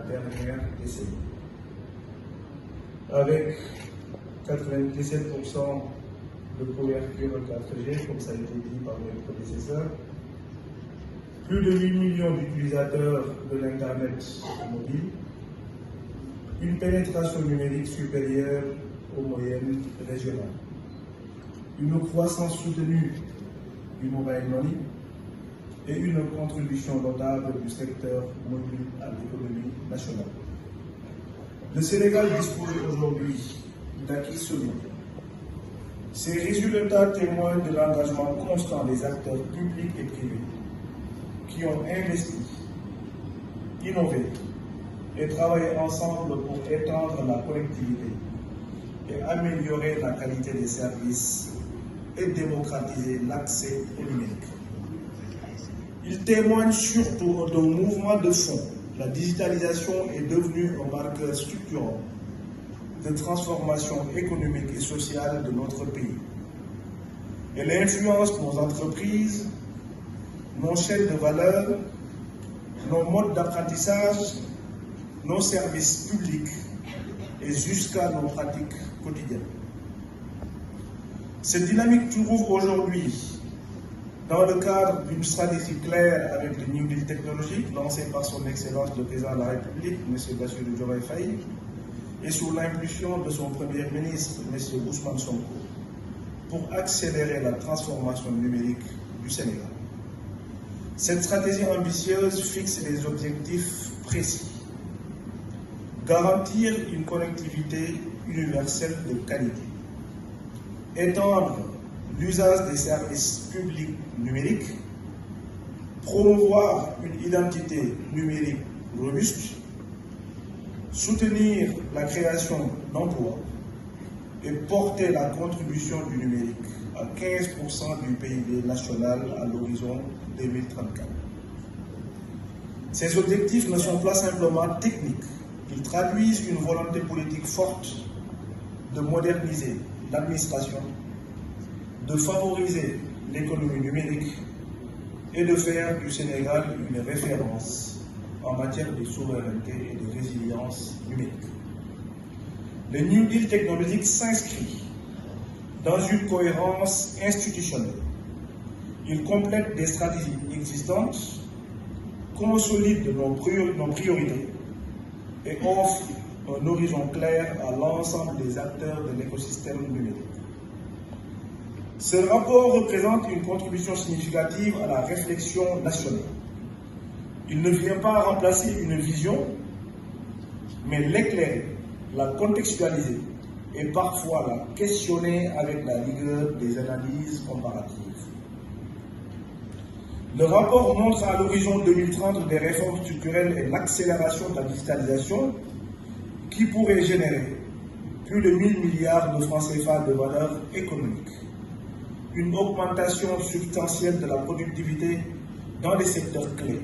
dernière décennie. Avec 97% de couverture 4G, comme ça a été dit par mes prédécesseurs, plus de 8 millions d'utilisateurs de l'Internet mobile, une pénétration numérique supérieure aux moyennes régionales, une croissance soutenue du mobile money et une contribution notable du secteur mobile à l'économie nationale. Le Sénégal dispose aujourd'hui d'acquis solides. Ces résultats témoignent de l'engagement constant des acteurs publics et privés qui ont investi, innové et travaillé ensemble pour étendre la connectivité et améliorer la qualité des services et démocratiser l'accès au numérique. Il témoigne surtout d'un mouvement de fond. La digitalisation est devenue un marqueur structurant de transformation économique et sociale de notre pays. Elle influence nos entreprises, nos chaînes de valeur, nos modes d'apprentissage, nos services publics et jusqu'à nos pratiques quotidiennes. Cette dynamique trouve aujourd'hui, dans le cadre d'une stratégie claire avec le New Deal technologique lancé par son Excellence le Président de la République, M. Bassirou Diomaye Faye, et sous l'impulsion de son Premier ministre, M. Ousmane Sonko, pour accélérer la transformation numérique du Sénégal. Cette stratégie ambitieuse fixe des objectifs précis. Garantir une connectivité universelle de qualité. Étendre l'usage des services publics numériques. Promouvoir une identité numérique robuste. Soutenir la création d'emplois et porter la contribution du numérique à 15% du PIB national à l'horizon 2034. Ces objectifs ne sont pas simplement techniques, ils traduisent une volonté politique forte de moderniser l'administration, de favoriser l'économie numérique et de faire du Sénégal une référence en matière de souveraineté et de résilience numérique. Le New Deal technologique s'inscrit dans une cohérence institutionnelle. Il complète des stratégies existantes, consolide nos priorités et offre un horizon clair à l'ensemble des acteurs de l'écosystème numérique. Ce rapport représente une contribution significative à la réflexion nationale. Il ne vient pas remplacer une vision, mais l'éclairer, la contextualiser et parfois la questionner avec la rigueur des analyses comparatives. Le rapport montre à l'horizon 2030 des réformes structurelles et l'accélération de la digitalisation qui pourraient générer plus de 1000 milliards de francs CFA de valeur économique, une augmentation substantielle de la productivité dans les secteurs clés,